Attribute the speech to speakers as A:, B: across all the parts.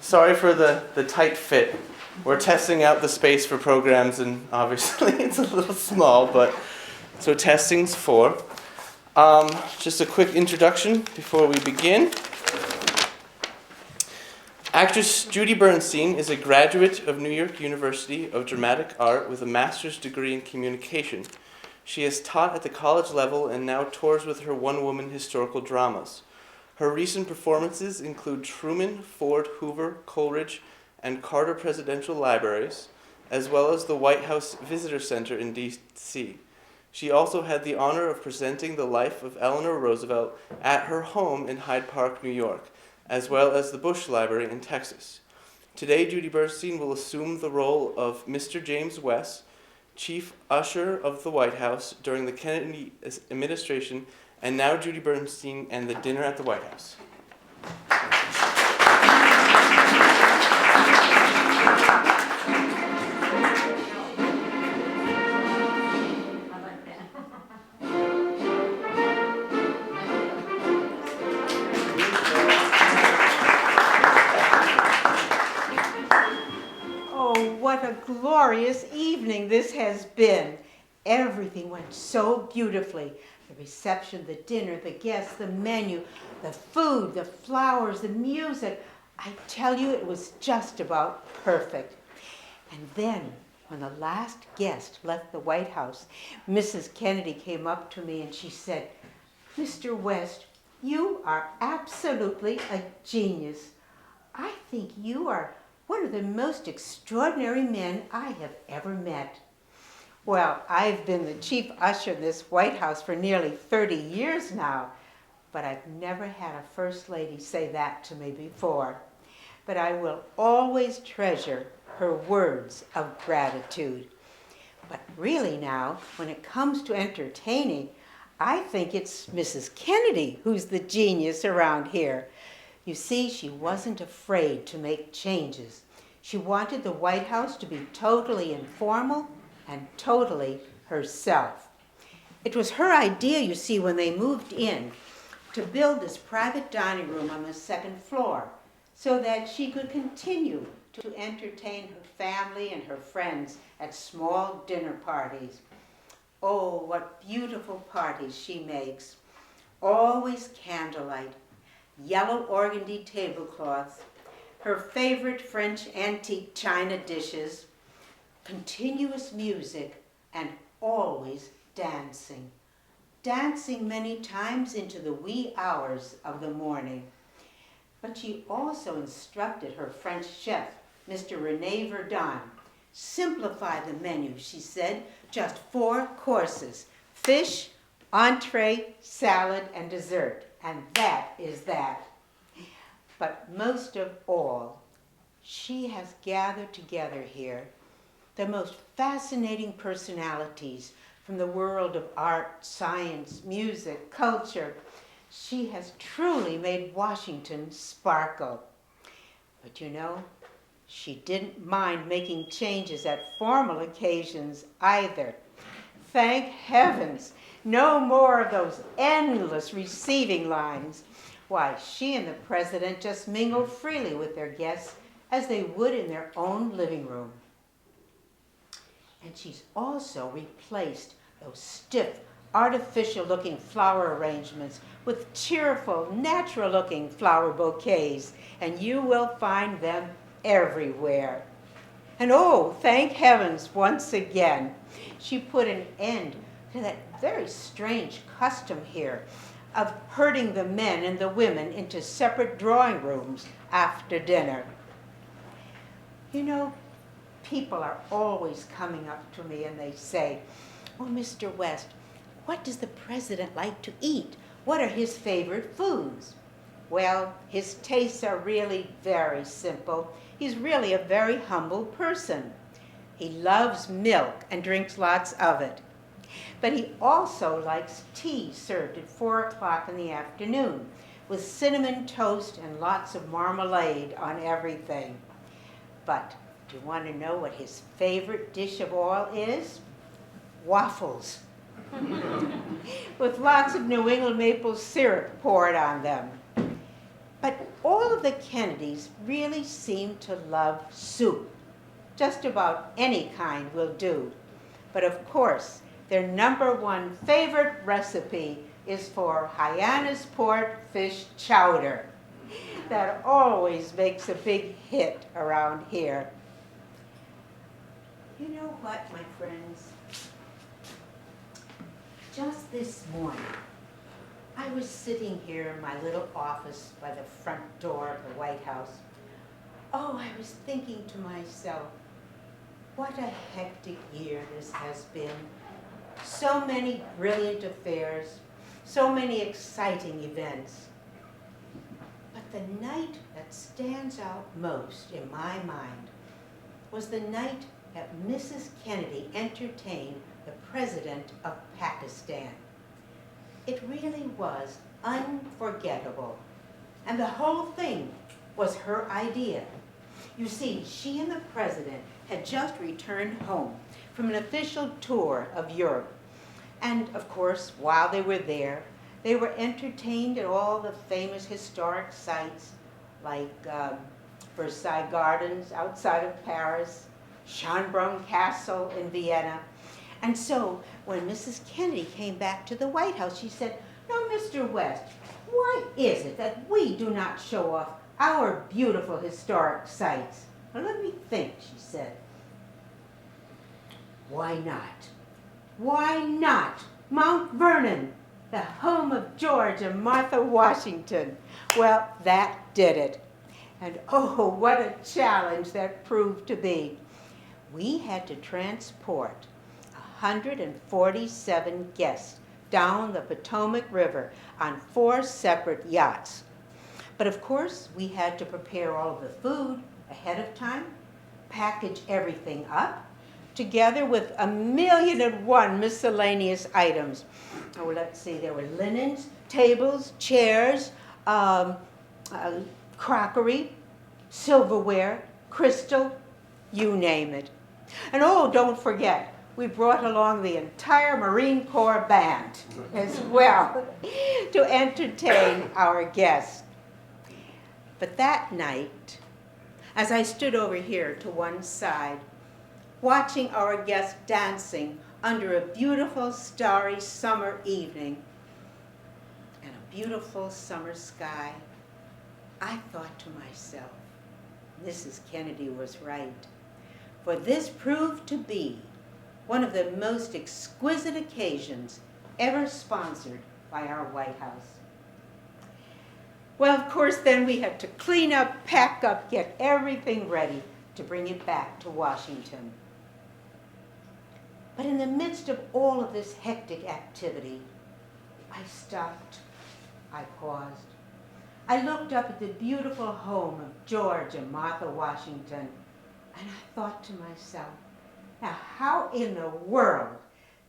A: Sorry for the tight fit. We're testing out the space for programs, and obviously it's a little small, but so testing's 4. Just a quick introduction before we begin. Actress Judy Bernstein is a graduate of New York University of Dramatic Art with a master's degree in communication. She has taught at the college level and now tours with her one-woman historical dramas. Her recent performances include Truman, Ford, Hoover, Coleridge, and Carter Presidential Libraries, as well as the White House Visitor Center in D.C. She also had the honor of presenting the life of Eleanor Roosevelt at her home in Hyde Park, New York, as well as the Bush Library in Texas. Today, Judy Bernstein will assume the role of Mr. James West, Chief Usher of the White House during the Kennedy administration, and now Judy Bernstein and the dinner at the White House.
B: What a glorious evening this has been. Everything went so beautifully. The reception, the dinner, the guests, the menu, the food, the flowers, the music. I tell you, it was just about perfect. And then, when the last guest left the White House, Mrs. Kennedy came up to me and she said, "Mr. West, you are absolutely a genius. I think you are one of the most extraordinary men I have ever met." Well, I've been the chief usher in this White House for nearly 30 years now, but I've never had a first lady say that to me before. But I will always treasure her words of gratitude. But really now, when it comes to entertaining, I think it's Mrs. Kennedy who's the genius around here. You see, she wasn't afraid to make changes. She wanted the White House to be totally informal and totally herself. It was her idea, you see, when they moved in, to build this private dining room on the 2nd floor so that she could continue to entertain her family and her friends at small dinner parties. Oh, what beautiful parties she makes. Always candlelight, yellow organdy tablecloths, her favorite French antique china dishes, continuous music, and always dancing. Dancing many times into the wee hours of the morning. But she also instructed her French chef, Mr. René Verdun, simplify the menu, she said, just 4 courses, fish, entree, salad, and dessert. And that is that. But most of all, she has gathered together here the most fascinating personalities from the world of art, science, music, culture. She has truly made Washington sparkle. But you know, she didn't mind making changes at formal occasions either. Thank heavens, no more of those endless receiving lines. Why, she and the president just mingle freely with their guests as they would in their own living room. And she's also replaced those stiff, artificial-looking flower arrangements with cheerful, natural-looking flower bouquets, and you will find them everywhere. And oh, thank heavens, once again, she put an end to that very strange custom here of herding the men and the women into separate drawing rooms after dinner. You know, people are always coming up to me and they say, "Oh, Mr. West, what does the president like to eat? What are his favorite foods?" Well, his tastes are really very simple. He's really a very humble person. He loves milk and drinks lots of it. But he also likes tea served at 4 o'clock in the afternoon with cinnamon toast and lots of marmalade on everything. But do you want to know what his favorite dish of all is? Waffles. With lots of New England maple syrup poured on them. But all of the Kennedys really seem to love soup. Just about any kind will do. But of course, their number one favorite recipe is for Hyannis port fish chowder. That always makes a big hit around here. You know what, my friends? Just this morning, I was sitting here in my little office by the front door of the White House. Oh, I was thinking to myself, what a hectic year this has been. So many brilliant affairs, so many exciting events. But the night that stands out most in my mind was the night that Mrs. Kennedy entertained the President of Pakistan. It really was unforgettable. And the whole thing was her idea. You see, she and the President had just returned home from an official tour of Europe. And of course, while they were there, they were entertained at all the famous historic sites like Versailles Gardens outside of Paris, Schönbrunn Castle in Vienna. And so when Mrs. Kennedy came back to the White House, she said, "Now, Mr. West, why is it that we do not show off our beautiful historic sites?" "Well, let me think," she said. "Why not? Why not Mount Vernon, the home of George and Martha Washington?" Well, that did it. And oh, what a challenge that proved to be. We had to transport 147 guests down the Potomac River on 4 separate yachts. But of course, we had to prepare all of the food ahead of time, package everything up, together with 1,000,001 miscellaneous items. Oh, let's see, there were linens, tables, chairs, crockery, silverware, crystal, you name it. And oh, don't forget, we brought along the entire Marine Corps band as well to entertain our guests. But that night, as I stood over here to one side, watching our guests dancing under a beautiful starry summer evening and a beautiful summer sky, I thought to myself, Mrs. Kennedy was right. For this proved to be one of the most exquisite occasions ever sponsored by our White House. Well, of course, then we had to clean up, pack up, get everything ready to bring it back to Washington. But in the midst of all of this hectic activity, I stopped, I paused. I looked up at the beautiful home of George and Martha Washington, and I thought to myself, now how in the world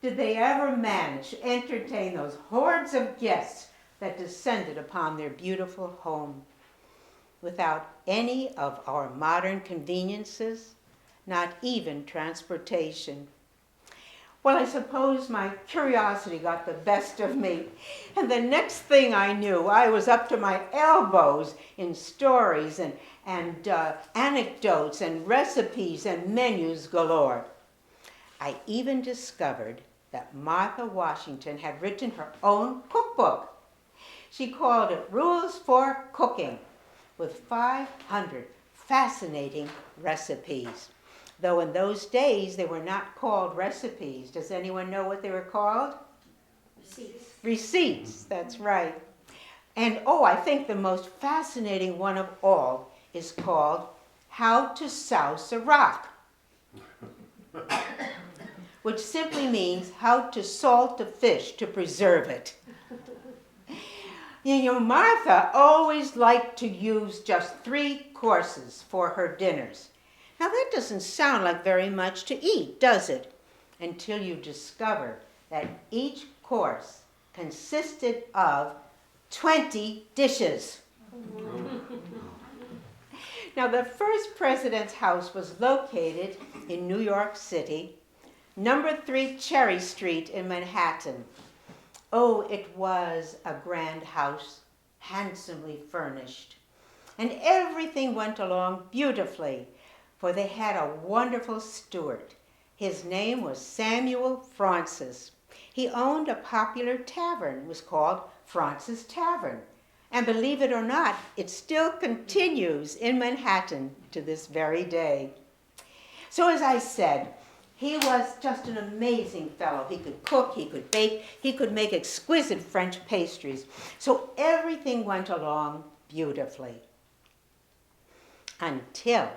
B: did they ever manage to entertain those hordes of guests that descended upon their beautiful home without any of our modern conveniences, not even transportation? Well, I suppose my curiosity got the best of me, and the next thing I knew, I was up to my elbows in stories and anecdotes and recipes and menus galore. I even discovered that Martha Washington had written her own cookbook. She called it Rules for Cooking, with 500 fascinating recipes. Though in those days they were not called recipes. Does anyone know what they were called?
C: Receipts.
B: Receipts, that's right. And oh, I think the most fascinating one of all is called How to Souse a Rock, which simply means how to salt a fish to preserve it. You know, Martha always liked to use just 3 courses for her dinners. Now that doesn't sound like very much to eat, does it? Until you discover that each course consisted of 20 dishes. Now the first president's house was located in New York City, number 3 Cherry Street in Manhattan. Oh, it was a grand house, handsomely furnished. and everything went along beautifully, for they had a wonderful steward. His name was Samuel Francis. He owned a popular tavern. It was called Francis Tavern. And believe it or not, it still continues in Manhattan to this very day. So as I said, he was just an amazing fellow. He could cook, he could bake, he could make exquisite French pastries. So everything went along beautifully. Until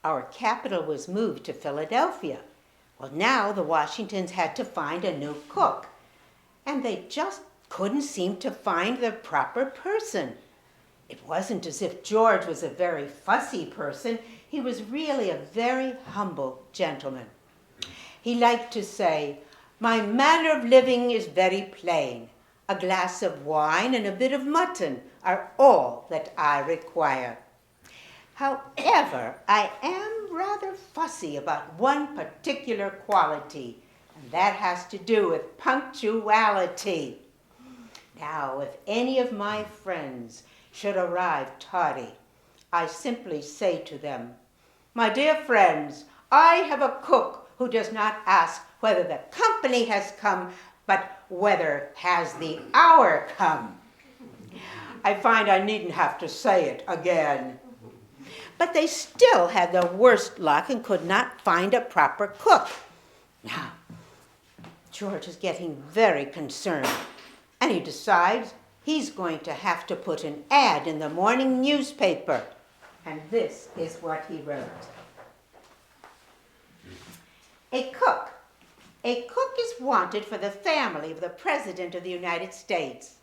B: our capital was moved to Philadelphia. Well, now the Washingtons had to find a new cook, and they just couldn't seem to find the proper person. It wasn't as if George was a very fussy person. He was really a very humble gentleman. He liked to say, "My manner of living is very plain. A glass of wine and a bit of mutton are all that I require. However, I am rather fussy about one particular quality, and that has to do with punctuality. Now, if any of my friends should arrive tardy, I simply say to them, 'My dear friends, I have a cook who does not ask whether the company has come, but whether has the hour come.' I find I needn't have to say it again." But they still had the worst luck and could not find a proper cook. Now, George is getting very concerned, and he decides he's going to have to put an ad in the morning newspaper. And this is what he wrote. A cook. A cook is wanted for the family of the President of the United States.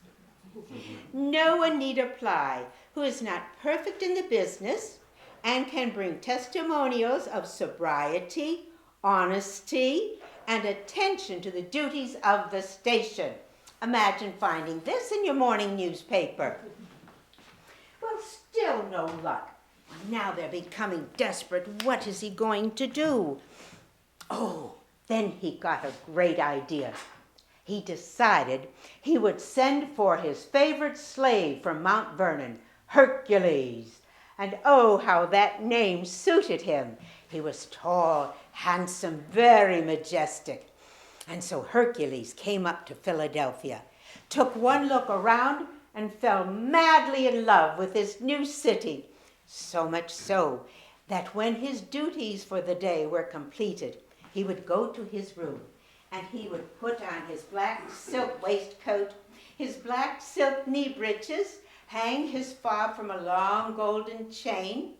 B: No one need apply who is not perfect in the business and can bring testimonials of sobriety, honesty, and attention to the duties of the station. Imagine finding this in your morning newspaper. Well, still no luck. Now they're becoming desperate. What is he going to do? Oh, then he got a great idea. He decided he would send for his favorite slave from Mount Vernon, Hercules. And oh, how that name suited him. He was tall, handsome, very majestic. And so Hercules came up to Philadelphia, took one look around, and fell madly in love with this new city. So much so that when his duties for the day were completed, he would go to his room and he would put on his black silk waistcoat, his black silk knee breeches, hang his fob from a long golden chain,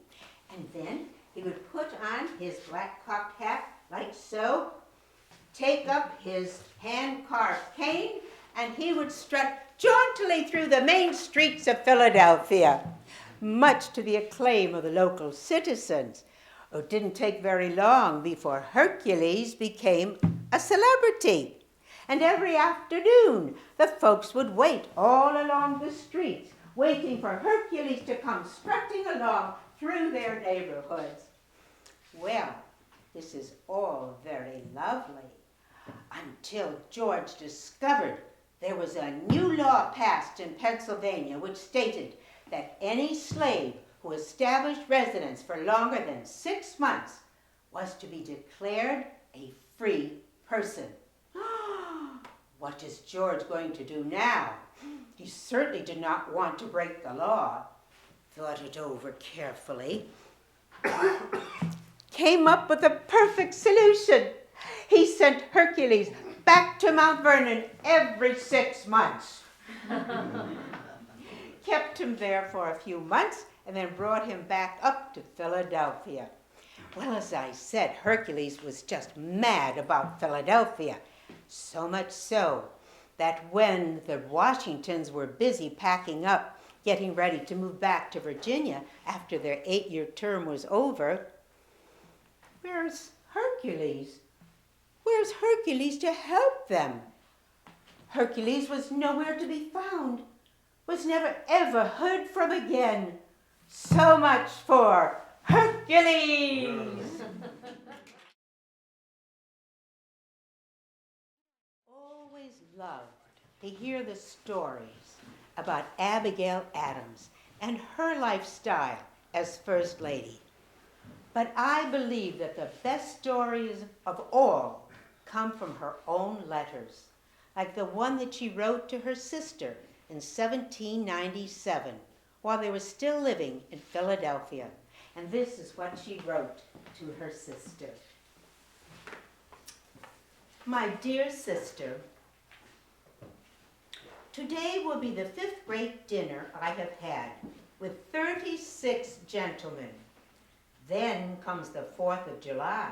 B: and then he would put on his black cocked hat like so, take up his hand-carved cane, and he would strut jauntily through the main streets of Philadelphia, much to the acclaim of the local citizens. It didn't take very long before Hercules became a celebrity. And every afternoon, the folks would wait all along the streets, waiting for Hercules to come strutting along through their neighborhoods. Well, this is all very lovely, until George discovered there was a new law passed in Pennsylvania which stated that any slave who established residence for longer than 6 months was to be declared a free person. What is George going to do now? He certainly did not want to break the law. Thought it over carefully. Came up with a perfect solution. He sent Hercules back to Mount Vernon every 6 months. Kept him there for a few months and then brought him back up to Philadelphia. Well, as I said, Hercules was just mad about Philadelphia. So much so that when the Washingtons were busy packing up, getting ready to move back to Virginia after their 8-year term was over, where's Hercules? Where's Hercules to help them? Hercules was nowhere to be found, was never ever heard from again. So much for Hercules! Always loved to hear the stories about Abigail Adams and her lifestyle as First Lady. But I believe that the best stories of all come from her own letters, like the one that she wrote to her sister in 1797 while they were still living in Philadelphia. And this is what she wrote to her sister. My dear sister, today will be the 5th great dinner I have had with 36 gentlemen. Then comes the 4th of July,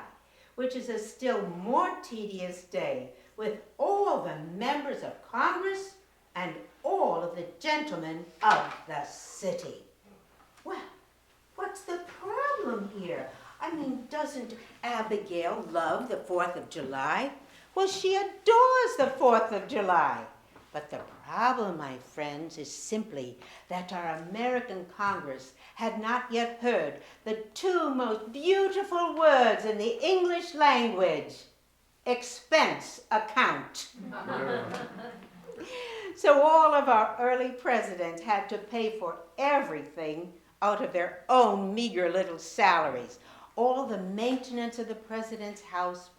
B: which is a still more tedious day with all the members of Congress and all of the gentlemen of the city. Well, what's the problem here? I mean, doesn't Abigail love the 4th of July? Well, she adores the 4th of July. But the problem, my friends, is simply that our American Congress had not yet heard the 2 most beautiful words in the English language: expense account. So all of our early presidents had to pay for everything out of their own meager little salaries. All the maintenance of the president's house,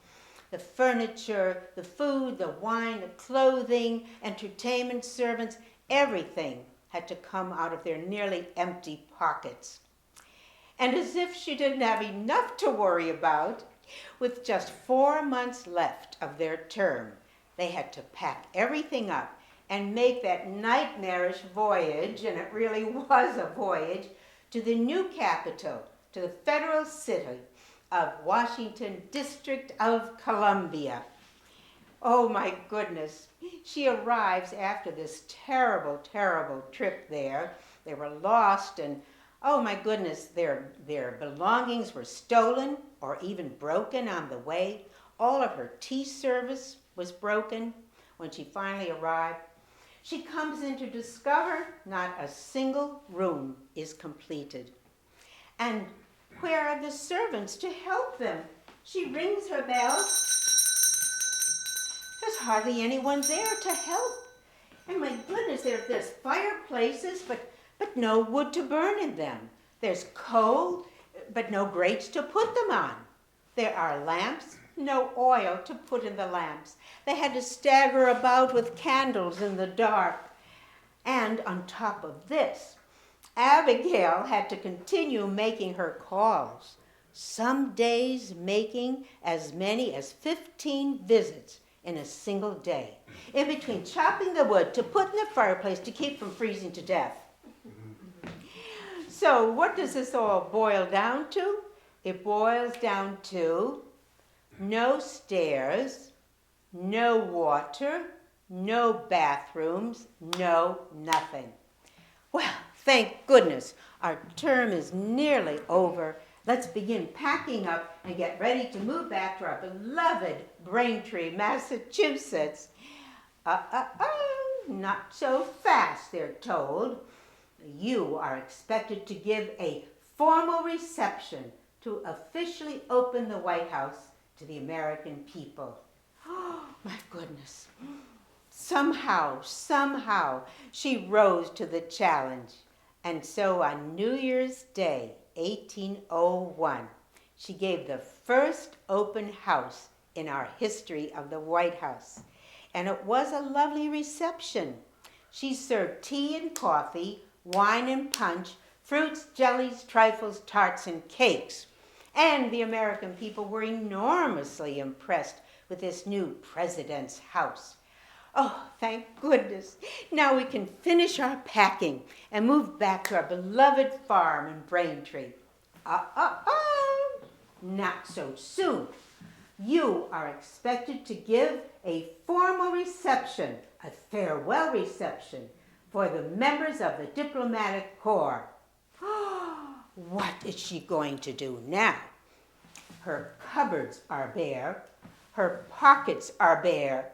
B: the furniture, the food, the wine, the clothing, entertainment servants, everything had to come out of their nearly empty pockets. And as if she didn't have enough to worry about, with just 4 months left of their term, they had to pack everything up and make that nightmarish voyage, and it really was a voyage, to the new capital, to the federal city of Washington, District of Columbia. Oh my goodness. She arrives after this terrible, terrible trip there. They were lost, and oh my goodness, their belongings were stolen or even broken on the way. All of her tea service was broken when she finally arrived. She comes in to discover not a single room is completed. And where are the servants to help them? She rings her bell. There's hardly anyone there to help. And my goodness, there's fireplaces, but no wood to burn in them. There's coal, but no grates to put them on. There are lamps, no oil to put in the lamps. They had to stagger about with candles in the dark. And on top of this, Abigail had to continue making her calls, some days making as many as 15 visits in a single day, in between chopping the wood to put in the fireplace to keep from freezing to death. So what does this all boil down to? It boils down to no stairs, no water, no bathrooms, no nothing. Well, thank goodness, our term is nearly over. Let's begin packing up and get ready to move back to our beloved Braintree, Massachusetts. Not so fast, they're told. You are expected to give a formal reception to officially open the White House to the American people. Oh, my goodness. Somehow, she rose to the challenge. And so on New Year's Day, 1801, she gave the first open house in our history of the White House. And it was a lovely reception. She served tea and coffee, wine and punch, fruits, jellies, trifles, tarts, and cakes. And the American people were enormously impressed with this new president's house. Oh, thank goodness. Now we can finish our packing and move back to our beloved farm in Braintree. Not so soon. You are expected to give a formal reception, a farewell reception, for the members of the diplomatic corps. What is she going to do now? Her cupboards are bare. Her pockets are bare.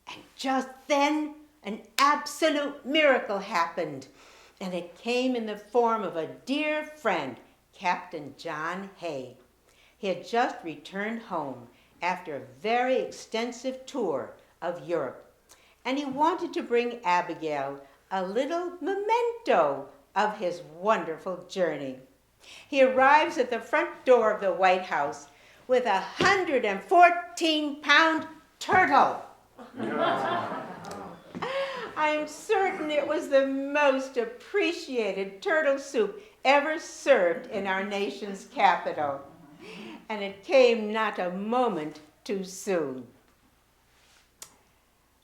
B: And just then, an absolute miracle happened. And it came in the form of a dear friend, Captain John Hay. He had just returned home after a very extensive tour of Europe. And he wanted to bring Abigail a little memento of his wonderful journey. He arrives at the front door of the White House with a 114-pound turtle. I'm certain it was the most appreciated turtle soup ever served in our nation's capital. And it came not a moment too soon.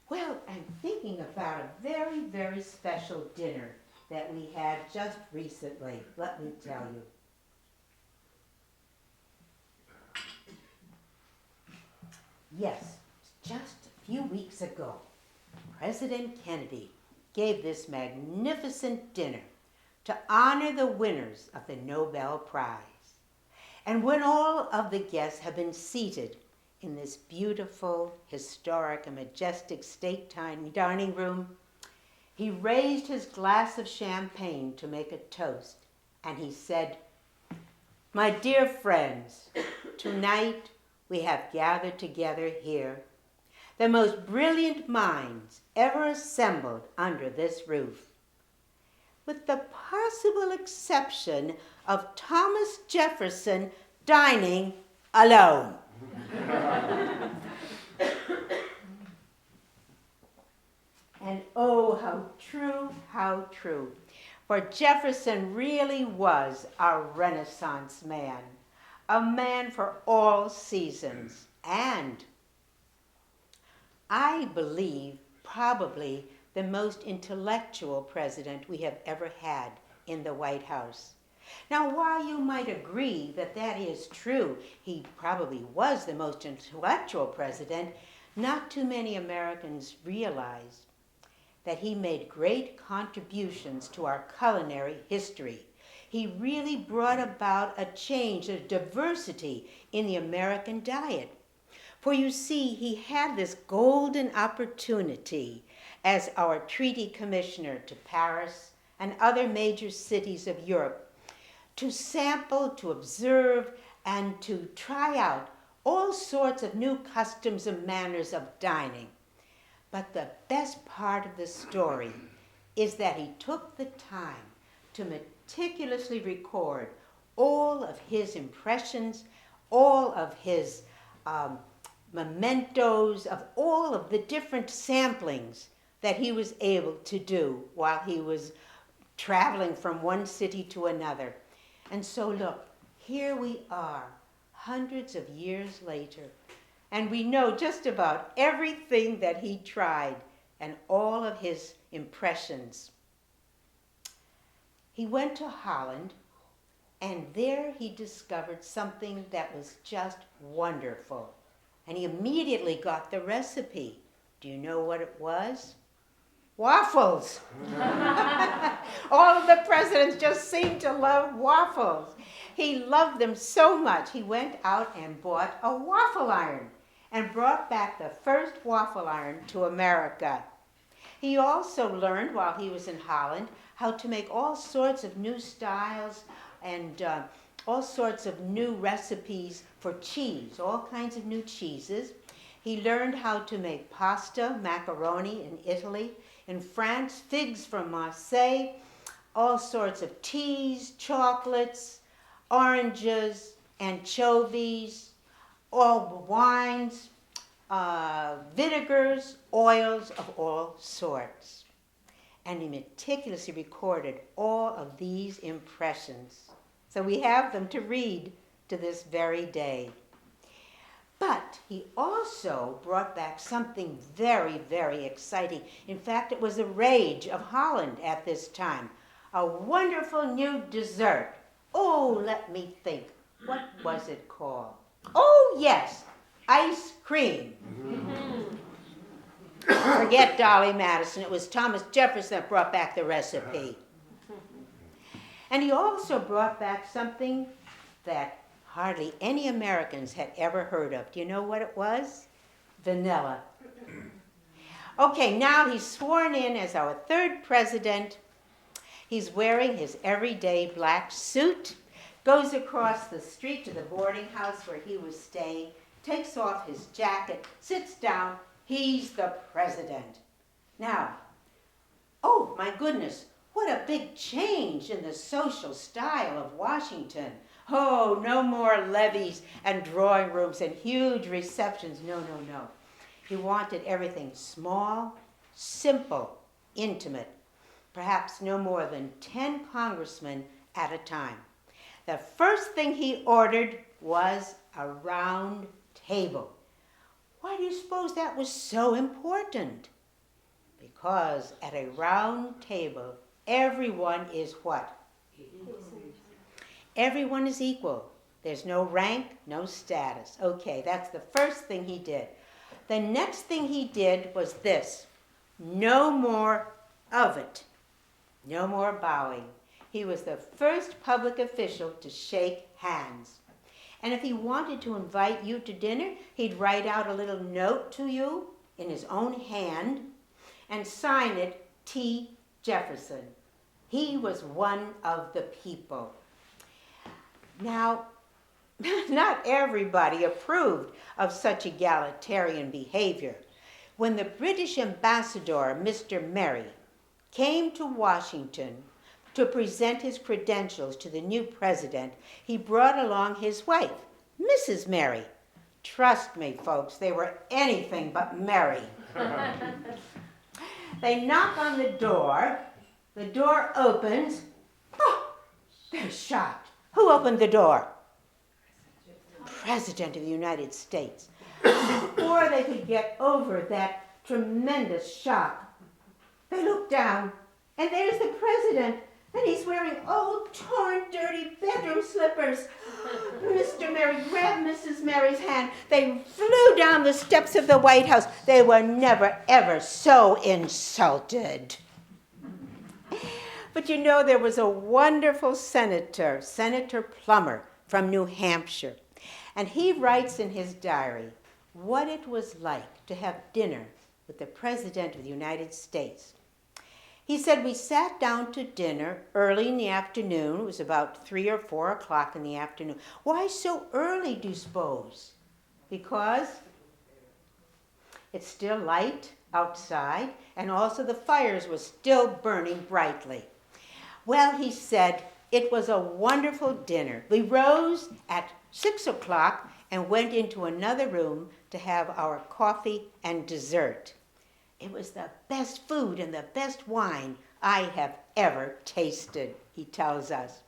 B: Well, I'm thinking about a very, very special dinner that we had just recently, let me tell you. Yes, just a few weeks ago, President Kennedy gave this magnificent dinner to honor the winners of the Nobel Prize. And when all of the guests have been seated in this beautiful, historic, and majestic state dining room, he raised his glass of champagne to make a toast, and he said, "My dear friends, tonight we have gathered together here the most brilliant minds ever assembled under this roof, with the possible exception of Thomas Jefferson dining alone." And oh, how true, how true. For Jefferson really was a Renaissance man, a man for all seasons, and I believe probably the most intellectual president we have ever had in the White House. Now, while you might agree that that is true, he probably was the most intellectual president, not too many Americans realize that he made great contributions to our culinary history. He really brought about a change, a diversity in the American diet. For you see, he had this golden opportunity as our treaty commissioner to Paris and other major cities of Europe to sample, to observe, and to try out all sorts of new customs and manners of dining. But the best part of the story is that he took the time to meticulously record all of his impressions, all of his mementos, of all of the different samplings that he was able to do while he was traveling from one city to another. And so look, here we are, hundreds of years later, and we know just about everything that he tried and all of his impressions. He went to Holland, and there he discovered something that was just wonderful. And he immediately got the recipe. Do you know what it was? Waffles. All of the presidents just seemed to love waffles. He loved them so much, he went out and bought a waffle iron and brought back the first waffle iron to America. He also learned while he was in Holland how to make all sorts of new styles and all sorts of new recipes for cheese, all kinds of new cheeses. He learned how to make pasta, macaroni in Italy. In France, figs from Marseille, all sorts of teas, chocolates, oranges, anchovies, all wines, vinegars, oils of all sorts. And he meticulously recorded all of these impressions. So we have them to read to this very day. But he also brought back something very, very exciting. In fact, it was a rage of Holland at this time. A wonderful new dessert. Oh, let me think. What was it called? Oh, yes, ice cream. Forget Dolly Madison. It was Thomas Jefferson that brought back the recipe. And he also brought back something that hardly any Americans had ever heard of. Do you know what it was? Vanilla. Okay, now he's sworn in as our third president. He's wearing his everyday black suit, goes across the street to the boarding house where he was staying, takes off his jacket, sits down. He's the president. Now, oh my goodness, What a big change in the social style of Washington. Oh, no more levees and drawing rooms and huge receptions. No, no, no. He wanted everything small, simple, intimate. Perhaps no more than 10 congressmen at a time. The first thing he ordered was a round table. Why do you suppose that was so important? Because at a round table, everyone is what? Everyone is equal. There's no rank, no status. Okay, that's the first thing he did. The next thing he did was this. No more of it. No more bowing. He was the first public official to shake hands. And if he wanted to invite you to dinner, he'd write out a little note to you in his own hand and sign it T. Jefferson. He was one of the people. Now, not everybody approved of such egalitarian behavior. When the British ambassador, Mr. Merry, came to Washington to present his credentials to the new president, he brought along his wife, Mrs. Merry. Trust me, folks, they were anything but merry. They knock on the door opens. Oh, they're shocked. Who opened the door? President of the United States. Before they could get over that tremendous shock, they look down, and there's the president, and he's wearing old, torn, dirty bedroom slippers. Mr. Merry grabbed Mrs. Merry's hand. They flew down the steps of the White House. They were never, ever so insulted. But you know, there was a wonderful senator, Senator Plummer from New Hampshire, and he writes in his diary what it was like to have dinner with the President of the United States. He said, we sat down to dinner early in the afternoon. It was about 3 or 4 o'clock in the afternoon. Why so early, do you suppose? Because it's still light outside, and also the fires were still burning brightly. Well, he said, it was a wonderful dinner. We rose at 6 o'clock and went into another room to have our coffee and dessert. It was the best food and the best wine I have ever tasted, he tells us.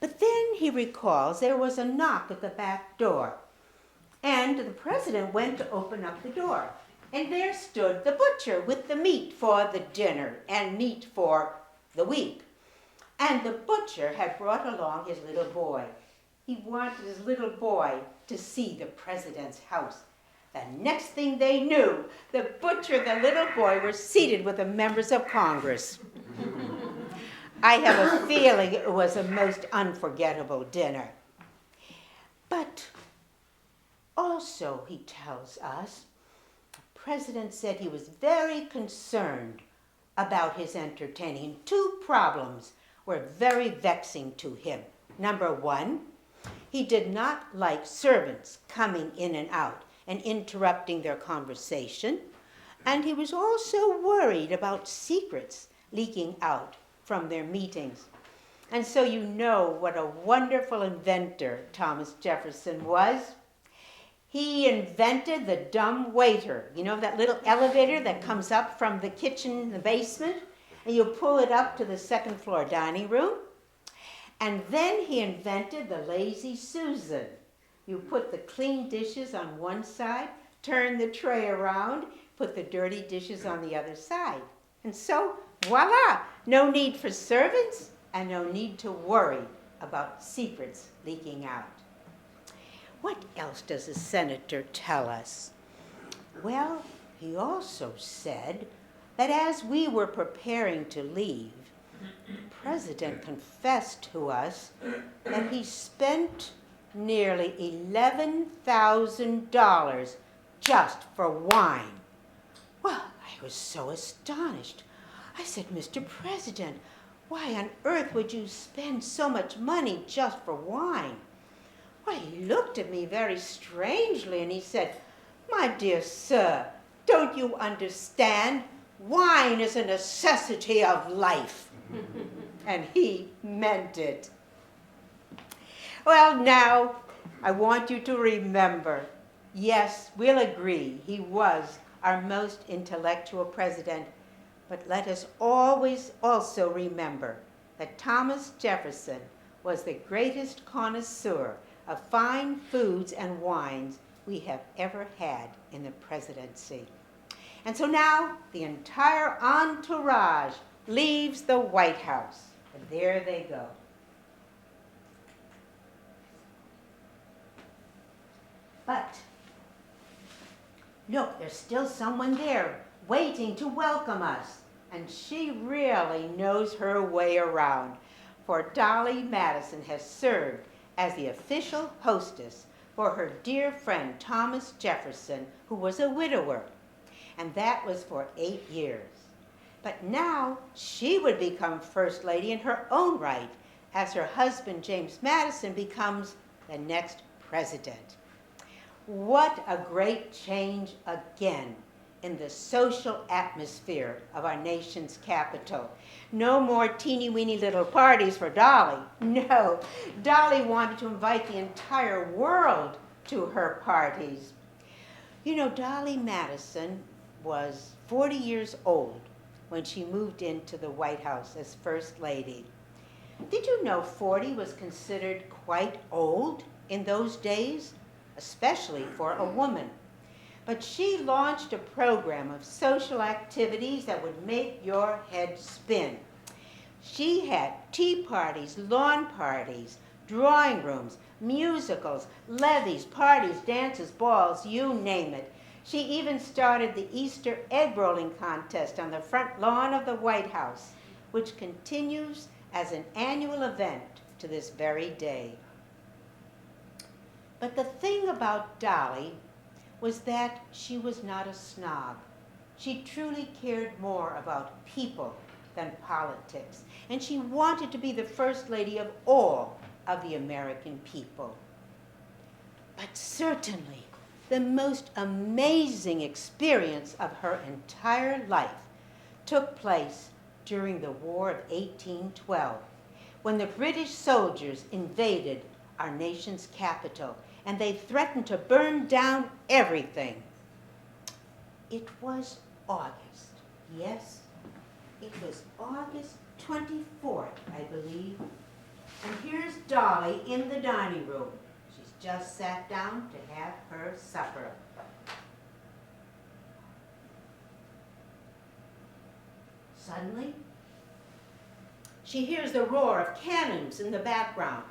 B: But then he recalls there was a knock at the back door, and the president went to open up the door. And there stood the butcher with the meat for the dinner and meat for the week. And the butcher had brought along his little boy. He wanted his little boy to see the president's house. The next thing they knew, the butcher and the little boy were seated with the members of Congress. I have a feeling it was a most unforgettable dinner. But also, he tells us, the president said he was very concerned about his entertaining. 2 problems were very vexing to him. Number 1, he did not like servants coming in and out and interrupting their conversation, and he was also worried about secrets leaking out from their meetings. And so you know what a wonderful inventor Thomas Jefferson was. He invented the dumb waiter. You know that little elevator that comes up from the kitchen in the basement, and you pull it up to the 2nd floor dining room? And then he invented the lazy Susan. You put the clean dishes on one side, turn the tray around, put the dirty dishes on the other side. And so, voila, no need for servants and no need to worry about secrets leaking out. What else does the senator tell us? Well, he also said that as we were preparing to leave, the president confessed to us that he spent nearly $11,000 just for wine. Well, I was so astonished. I said, Mr. President, why on earth would you spend so much money just for wine? Well, he looked at me very strangely and he said, my dear sir, don't you understand? wine is a necessity of life. And he meant it. Well, now, I want you to remember, yes, we'll agree, he was our most intellectual president, but let us always also remember that Thomas Jefferson was the greatest connoisseur of fine foods and wines we have ever had in the presidency. And so now the entire entourage leaves the White House, and there they go. But look, there's still someone there waiting to welcome us. And she really knows her way around. For Dolly Madison has served as the official hostess for her dear friend Thomas Jefferson, who was a widower. And that was for 8 years. But now she would become First Lady in her own right, as her husband James Madison becomes the next president. What a great change again in the social atmosphere of our nation's capital. No more teeny-weeny little parties for Dolly. No, Dolly wanted to invite the entire world to her parties. You know, Dolly Madison was 40 years old when she moved into the White House as First Lady. Did you know 40 was considered quite old in those days, especially for a woman? But she launched a program of social activities that would make your head spin. She had tea parties, lawn parties, drawing rooms, musicals, levees, parties, dances, balls, you name it. She even started the Easter egg rolling contest on the front lawn of the White House, which continues as an annual event to this very day. But the thing about Dolly was that she was not a snob. She truly cared more about people than politics, and she wanted to be the First Lady of all of the American people. But certainly, the most amazing experience of her entire life took place during the War of 1812, when the British soldiers invaded our nation's capital, and they threatened to burn down everything. It was August, yes, it was August 24th, I believe. And here's Dolly in the dining room. She's just sat down to have her supper. Suddenly, she hears the roar of cannons in the background,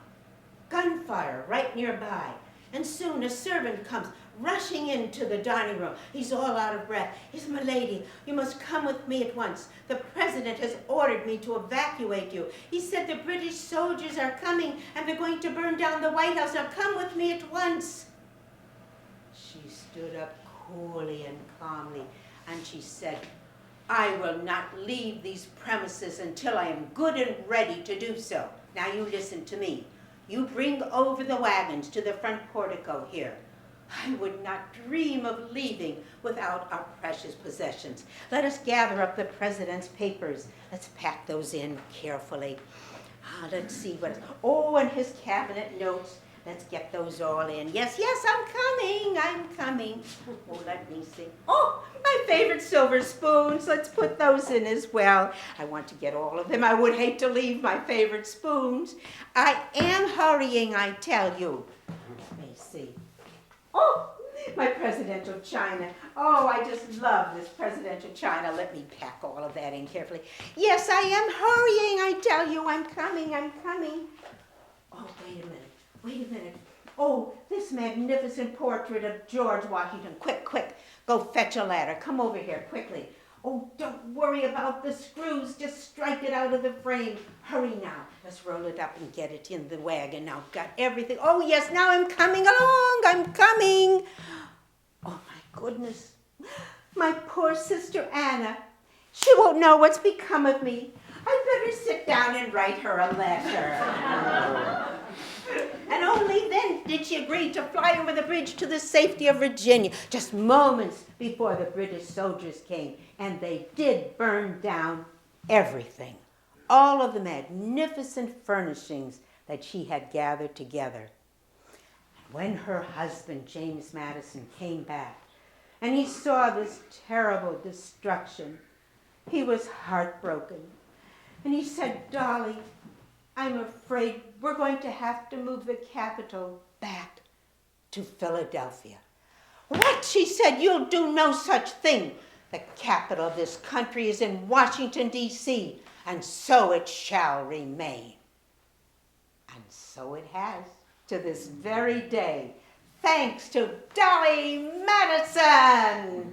B: gunfire right nearby, and soon a servant comes rushing into the dining room. He's all out of breath. He says, "My lady, you must come with me at once. The president has ordered me to evacuate you. He said the British soldiers are coming and they're going to burn down the White House. Now come with me at once." She stood up coolly and calmly, and she said, "I will not leave these premises until I am good and ready to do so. Now you listen to me. You bring over the wagons to the front portico here. I would not dream of leaving without our precious possessions. Let us gather up the president's papers. Let's pack those in carefully. Let's see what, and his cabinet notes. Let's get those all in. Yes, I'm coming. Oh, let me see. Oh, my favorite silver spoons. Let's put those in as well. I want to get all of them. I would hate to leave my favorite spoons. I am hurrying, I tell you. Let me see. Oh, my presidential china. Oh, I just love this presidential china. Let me pack all of that in carefully. Yes, I am hurrying, I tell you. I'm coming. Oh, wait a minute. Oh, this magnificent portrait of George Washington. Quick, go fetch a ladder. Come over here, quickly. Oh, don't worry about the screws. Just strike it out of the frame. Hurry now. Let's roll it up and get it in the wagon. Now, got everything. Oh, yes, now I'm coming along. I'm coming. Oh, my goodness. My poor sister Anna. She won't know what's become of me. I'd better sit down and write her a letter. And only then did she agree to fly over the bridge to the safety of Virginia, just moments before the British soldiers came. And they did burn down everything, all of the magnificent furnishings that she had gathered together. When her husband, James Madison, came back and he saw this terrible destruction, he was heartbroken. And he said, "Dolly, I'm afraid we're going to have to move the capital back to Philadelphia." "What?" she said. "You'll do no such thing. The capital of this country is in Washington, D.C., and so it shall remain." And so it has to this very day, thanks to Dolly Madison.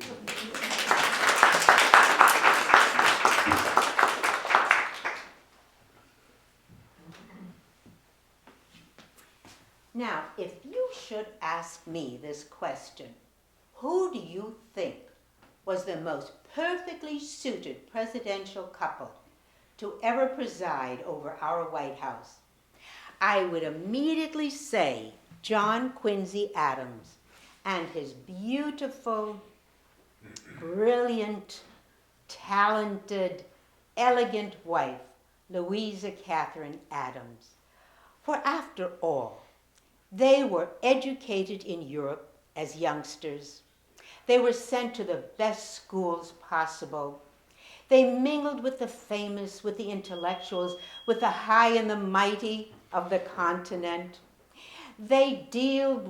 B: Now, if you should ask me this question, who do you think was the most perfectly suited presidential couple to ever preside over our White House? I would immediately say John Quincy Adams and his beautiful, brilliant, talented, elegant wife, Louisa Catherine Adams. For after all, they were educated in Europe as youngsters. They were sent to the best schools possible. They mingled with the famous, with the intellectuals, with the high and the mighty of the continent. They dealt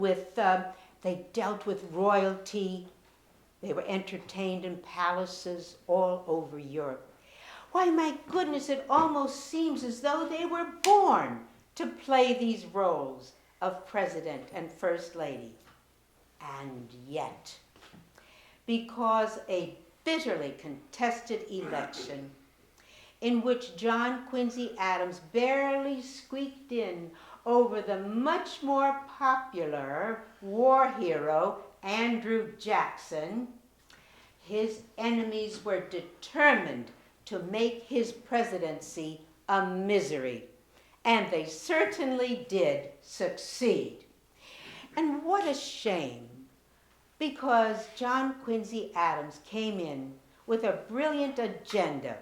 B: with royalty. They were entertained in palaces all over Europe. Why, my goodness, it almost seems as though they were born to play these roles of President and First Lady. And yet, because a bitterly contested election in which John Quincy Adams barely squeaked in over the much more popular war hero Andrew Jackson, his enemies were determined to make his presidency a misery. And they certainly did succeed. And what a shame, because John Quincy Adams came in with a brilliant agenda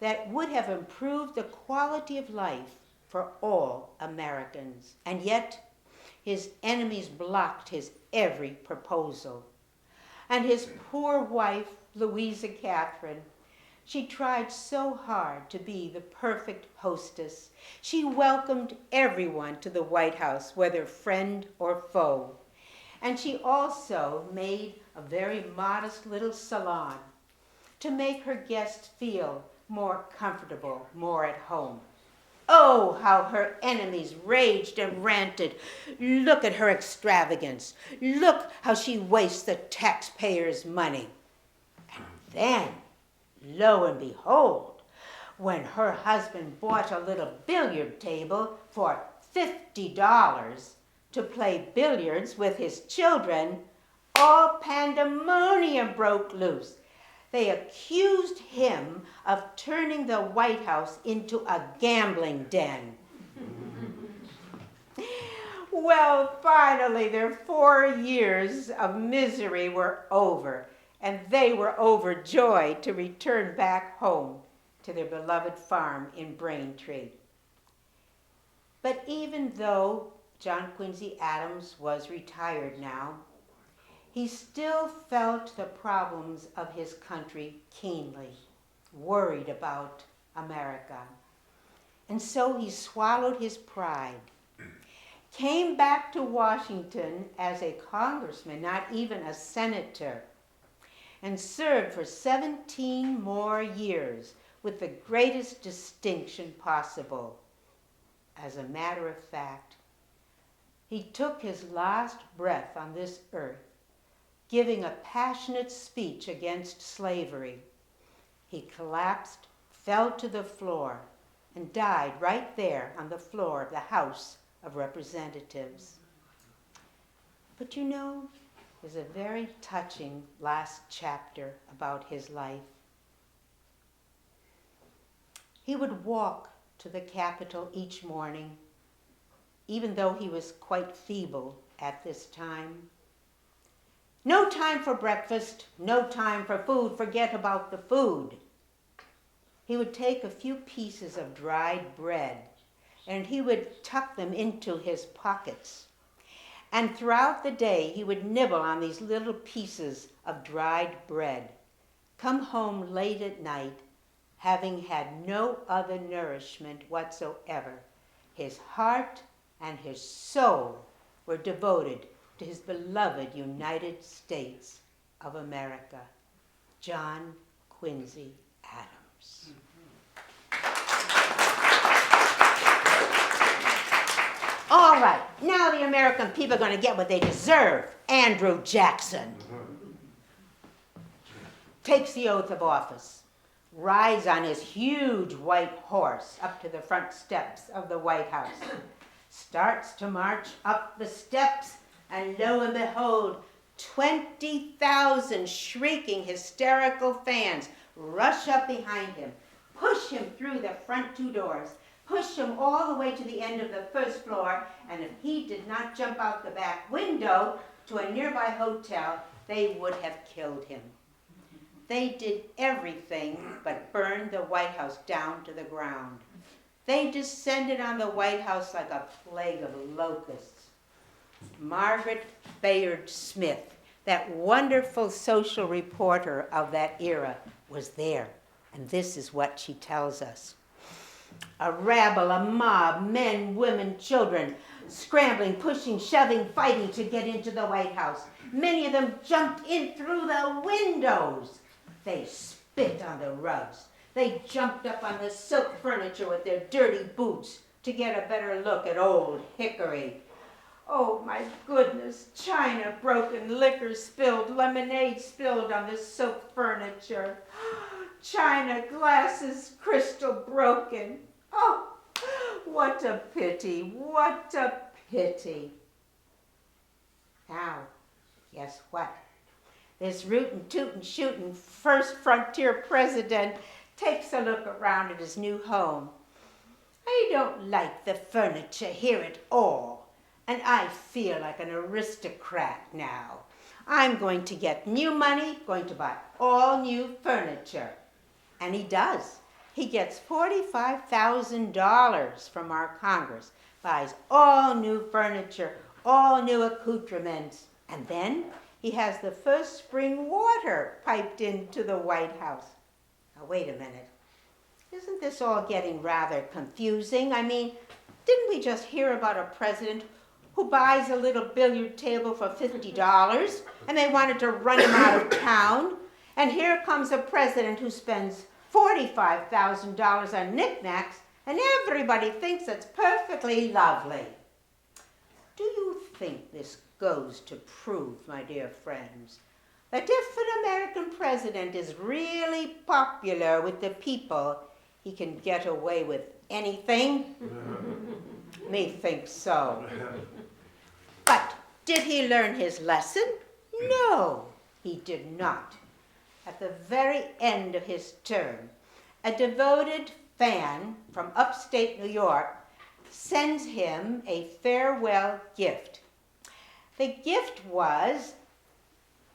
B: that would have improved the quality of life for all Americans. And yet, his enemies blocked his every proposal. And his poor wife, Louisa Catherine, she tried so hard to be the perfect hostess. She welcomed everyone to the White House, whether friend or foe. And she also made a very modest little salon to make her guests feel more comfortable, more at home. Oh, how her enemies raged and ranted. "Look at her extravagance. Look how she wastes the taxpayers' money." And then, lo and behold, when her husband bought a little billiard table for $50 to play billiards with his children, all pandemonium broke loose. They accused him of turning the White House into a gambling den. Well, finally, their 4 years of misery were over, and they were overjoyed to return back home to their beloved farm in Braintree. But even though John Quincy Adams was retired now, he still felt the problems of his country keenly, worried about America. And so he swallowed his pride, came back to Washington as a congressman, not even a senator, and served for 17 more years with the greatest distinction possible. As a matter of fact, he took his last breath on this earth, giving a passionate speech against slavery. He collapsed, fell to the floor, and died right there on the floor of the House of Representatives. But you know, there's a very touching last chapter about his life. He would walk to the Capitol each morning, even though he was quite feeble at this time. No time for breakfast, no time for food, forget about the food. He would take a few pieces of dried bread and he would tuck them into his pockets. And throughout the day, he would nibble on these little pieces of dried bread, come home late at night, having had no other nourishment whatsoever. His heart and his soul were devoted to his beloved United States of America. John Quincy Adams. All right, now the American people are going to get what they deserve. Andrew Jackson takes the oath of office, rides on his huge white horse up to the front steps of the White House, starts to march up the steps, and lo and behold, 20,000 shrieking, hysterical fans rush up behind him, push him through the front two doors, push him all the way to the end of the first floor, and if he did not jump out the back window to a nearby hotel, they would have killed him. They did everything but burn the White House down to the ground. They descended on the White House like a plague of locusts. Margaret Bayard Smith, that wonderful social reporter of that era, was there, and this is what she tells us. A rabble, a mob, men, women, children, scrambling, pushing, shoving, fighting to get into the White House. Many of them jumped in through the windows. They spit on the rugs. They jumped up on the silk furniture with their dirty boots to get a better look at old Hickory. Oh my goodness, china broken, liquor spilled, lemonade spilled on the silk furniture. China glasses, crystal broken. Oh, what a pity, what a pity. Now, guess what? This rootin' tootin' shootin' first frontier president takes a look around at his new home. I don't like the furniture here at all, and I feel like an aristocrat now. I'm going to get new money, going to buy all new furniture. And he does. He gets $45,000 from our Congress, buys all new furniture, all new accoutrements, and then he has the first spring water piped into the White House. Now, wait a minute. Isn't this all getting rather confusing? I mean, didn't we just hear about a president who buys a little billiard table for $50 and they wanted to run him out of town? And here comes a president who spends $45,000 on knickknacks, and everybody thinks it's perfectly lovely. Do you think this goes to prove, my dear friends, that if an American president is really popular with the people, he can get away with anything? Methinks so. But did he learn his lesson? No, he did not. At the very end of his term, a devoted fan from upstate New York sends him a farewell gift. The gift was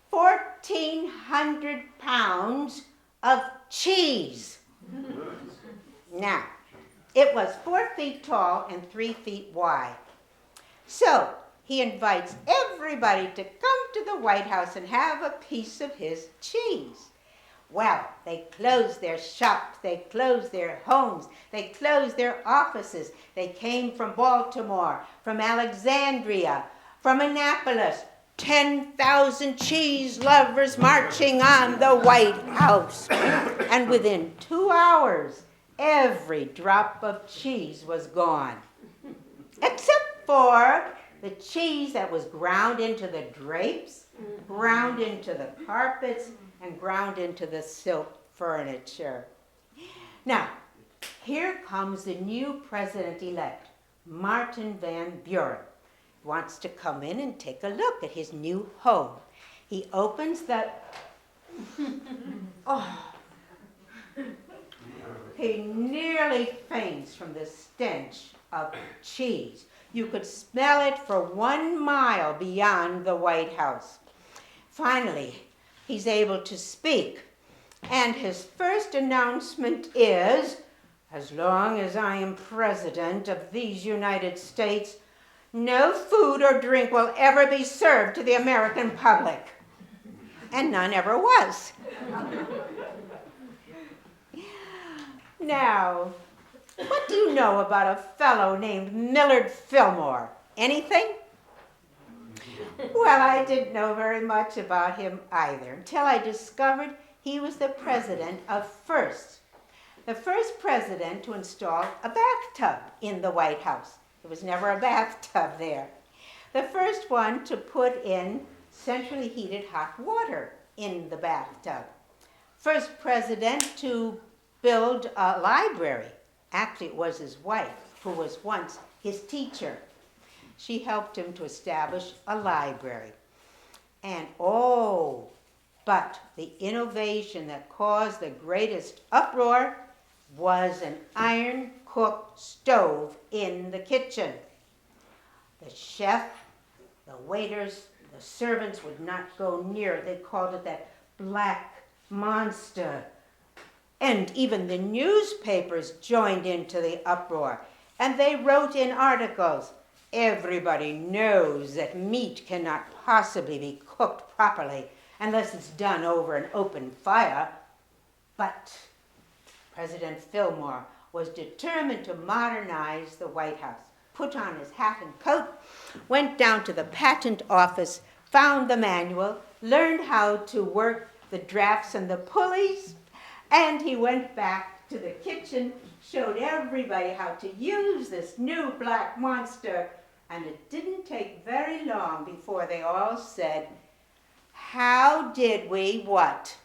B: 1,400 pounds of cheese. Now, it was 4 feet tall and 3 feet wide. So he invites everybody to come to the White House and have a piece of his cheese. Well, they closed their shops, they closed their homes, they closed their offices. They came from Baltimore, from Alexandria, from Annapolis. 10,000 cheese lovers marching on the White House. And within 2 hours, every drop of cheese was gone. Except for the cheese that was ground into the drapes, ground into the carpets, and ground into the silk furniture. Now, here comes the new president-elect, Martin Van Buren. He wants to come in and take a look at his new home. He opens the... Oh, he nearly faints from the stench of cheese. You could smell it for 1 mile beyond the White House. Finally, he's able to speak, and his first announcement is, as long as I am president of these United States, no food or drink will ever be served to the American public. And none ever was. Now, what do you know about a fellow named Millard Fillmore? Anything? Well, I didn't know very much about him either until I discovered he was the president of FIRST, the first president to install a bathtub in the White House. There was never a bathtub there. The first one to put in centrally heated hot water in the bathtub. First president to build a library. Actually, it was his wife, who was once his teacher. She helped him to establish a library. And but the innovation that caused the greatest uproar was an iron cook stove in the kitchen. The chef, the waiters, the servants would not go near it. They called it that black monster. And even the newspapers joined into the uproar. And they wrote in articles, everybody knows that meat cannot possibly be cooked properly unless it's done over an open fire. But President Fillmore was determined to modernize the White House, put on his hat and coat, went down to the patent office, found the manual, learned how to work the drafts and the pulleys, and he went back to the kitchen, showed everybody how to use this new black monster, and it didn't take very long before they all said, how did we what?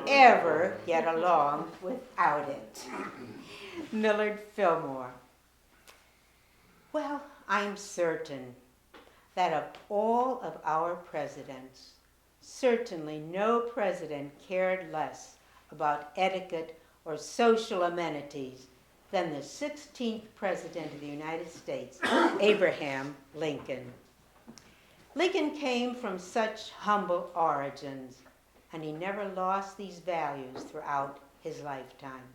B: Ever get along without it? Millard Fillmore. Well, I'm certain that of all of our presidents, certainly no president cared less about etiquette or social amenities than the 16th President of the United States, Abraham Lincoln. Lincoln came from such humble origins, and he never lost these values throughout his lifetime.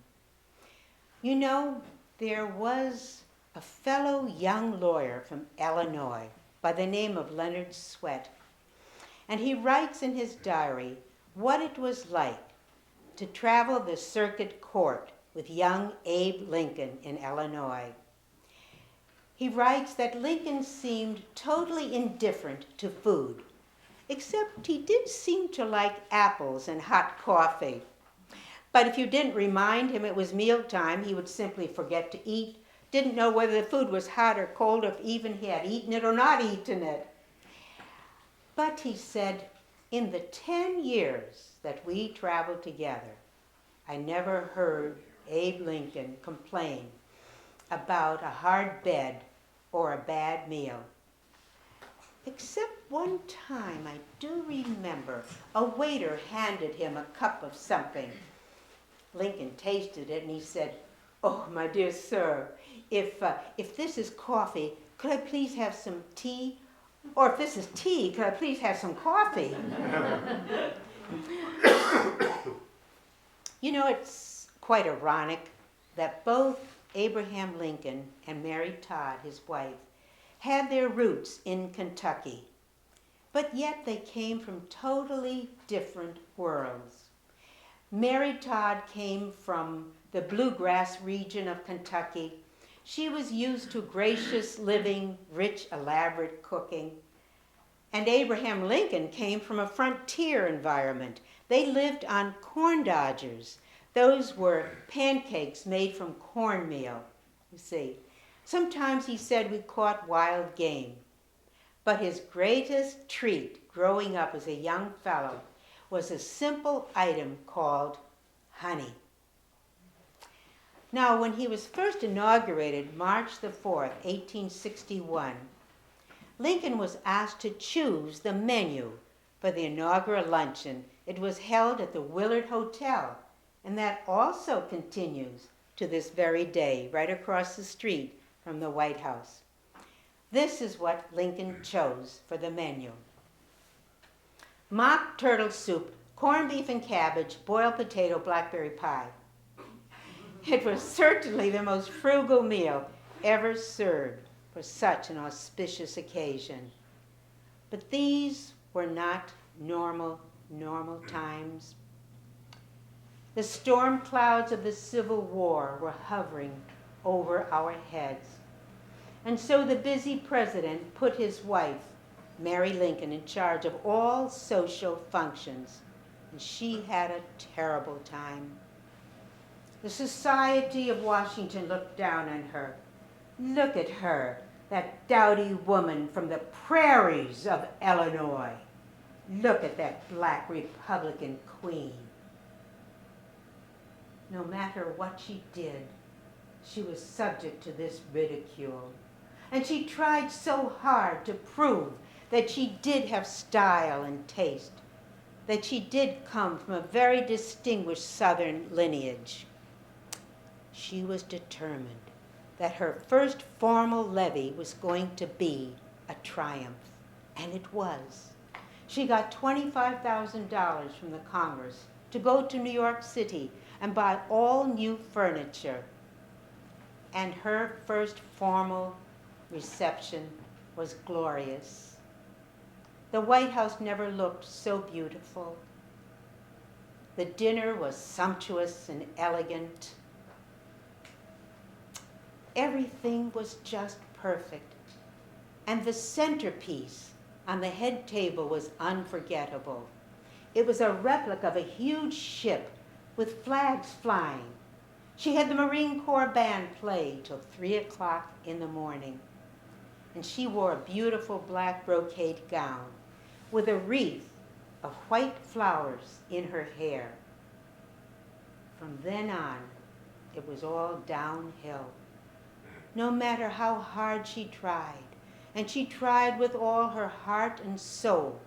B: You know, there was a fellow young lawyer from Illinois by the name of Leonard Swett, and he writes in his diary what it was like to travel the circuit court with young Abe Lincoln in Illinois. He writes that Lincoln seemed totally indifferent to food, except he did seem to like apples and hot coffee. But if you didn't remind him it was mealtime, he would simply forget to eat, didn't know whether the food was hot or cold, or if even he had eaten it or not eaten it. But he said, in the 10 years that we traveled together, I never heard Abe Lincoln complain about a hard bed or a bad meal. Except one time, I do remember, a waiter handed him a cup of something. Lincoln tasted it and he said, oh, my dear sir, if this is coffee, could I please have some tea? Or if this is tea, could I please have some coffee? You know, it's quite ironic that both Abraham Lincoln and Mary Todd, his wife, had their roots in Kentucky, but yet they came from totally different worlds. Mary Todd came from the bluegrass region of Kentucky. She was used to gracious living, rich, elaborate cooking. And Abraham Lincoln came from a frontier environment. They lived on corn dodgers. Those were pancakes made from cornmeal, you see. Sometimes he said we caught wild game. But his greatest treat growing up as a young fellow was a simple item called honey. Now, when he was first inaugurated, March the 4th, 1861, Lincoln was asked to choose the menu for the inaugural luncheon. It was held at the Willard Hotel, and that also continues to this very day, right across the street from the White House. This is what Lincoln chose for the menu: mock turtle soup, corned beef and cabbage, boiled potato, blackberry pie. It was certainly the most frugal meal ever served for such an auspicious occasion. But these were not normal times. The storm clouds of the Civil War were hovering over our heads. And so the busy president put his wife, Mary Lincoln, in charge of all social functions, and she had a terrible time. The society of Washington looked down on her. Look at her, that dowdy woman from the prairies of Illinois. Look at that black Republican queen. No matter what she did, she was subject to this ridicule. And she tried so hard to prove that she did have style and taste, that she did come from a very distinguished Southern lineage. She was determined that her first formal levee was going to be a triumph, and it was. She got $25,000 from the Congress to go to New York City and buy all new furniture. And her first formal reception was glorious. The White House never looked so beautiful. The dinner was sumptuous and elegant. Everything was just perfect. And the centerpiece on the head table was unforgettable. It was a replica of a huge ship with flags flying. She had the Marine Corps band play till 3 o'clock in the morning. And she wore a beautiful black brocade gown with a wreath of white flowers in her hair. From then on, it was all downhill. No matter how hard she tried, and she tried with all her heart and soul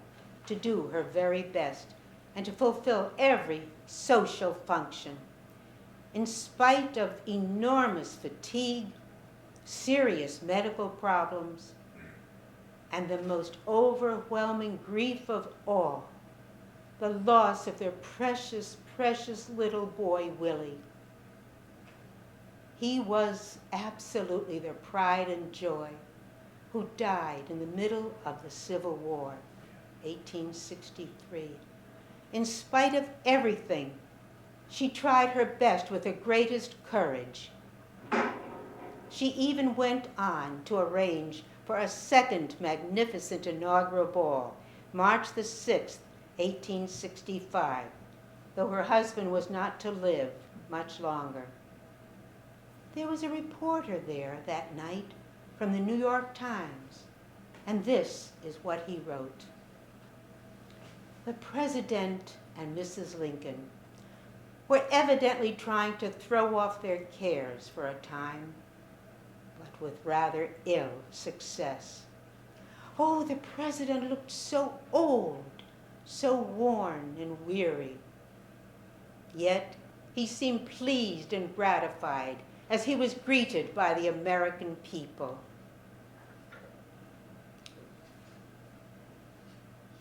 B: to do her very best and to fulfill every social function. In spite of enormous fatigue, serious medical problems, and the most overwhelming grief of all, the loss of their precious, precious little boy, Willie. He was absolutely their pride and joy, who died in the middle of the Civil War, 1863. In spite of everything, she tried her best with the greatest courage. She even went on to arrange for a second magnificent inaugural ball, March the 6th, 1865, though her husband was not to live much longer. There was a reporter there that night from the New York Times, and this is what he wrote. The President and Mrs. Lincoln were evidently trying to throw off their cares for a time, but with rather ill success. Oh, the President looked so old, so worn and weary. Yet he seemed pleased and gratified as he was greeted by the American people.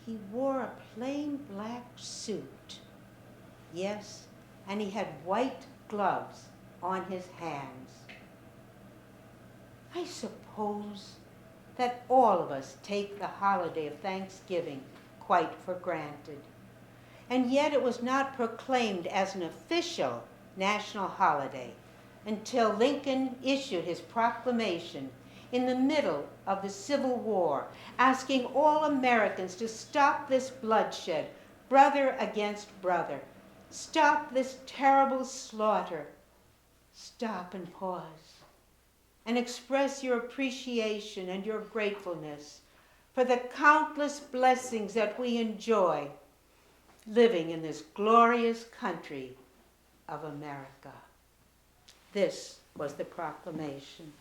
B: He wore a plain black suit, yes, and he had white gloves on his hands. I suppose that all of us take the holiday of Thanksgiving quite for granted, and yet it was not proclaimed as an official national holiday until Lincoln issued his proclamation in the middle of the Civil War, asking all Americans to stop this bloodshed, brother against brother. Stop this terrible slaughter. Stop and pause and express your appreciation and your gratefulness for the countless blessings that we enjoy living in this glorious country of America. This was the proclamation.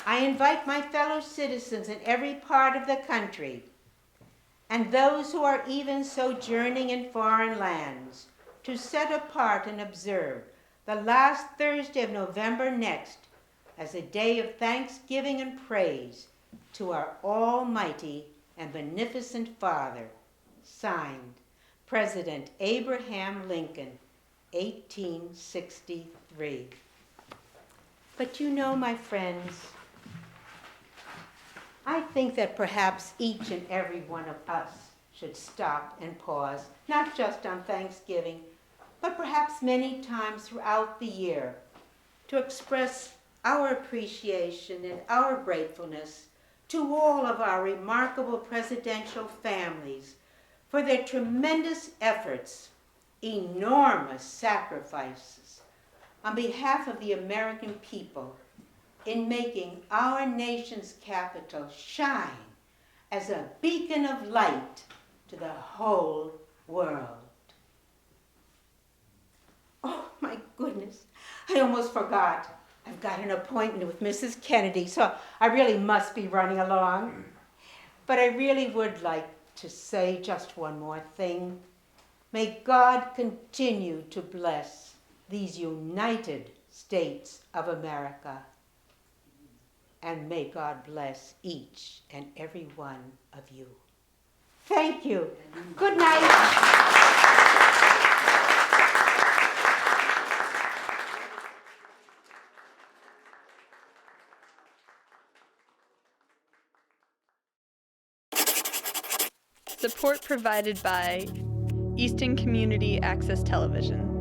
B: I invite my fellow citizens in every part of the country and those who are even sojourning in foreign lands to set apart and observe the last Thursday of November next as a day of thanksgiving and praise to our almighty and beneficent Father. Signed, President Abraham Lincoln, 1863. But you know, my friends, I think that perhaps each and every one of us should stop and pause, not just on Thanksgiving, but perhaps many times throughout the year, to express our appreciation and our gratefulness to all of our remarkable presidential families for their tremendous efforts, enormous sacrifices on behalf of the American people in making our nation's capital shine as a beacon of light to the whole world. Oh my goodness, I almost forgot. I've got an appointment with Mrs. Kennedy, so I really must be running along. But I really would like to say just one more thing. May God continue to bless these United States of America. And may God bless each and every one of you. Thank you. Good night.
C: Support provided by Easton Community Access Television.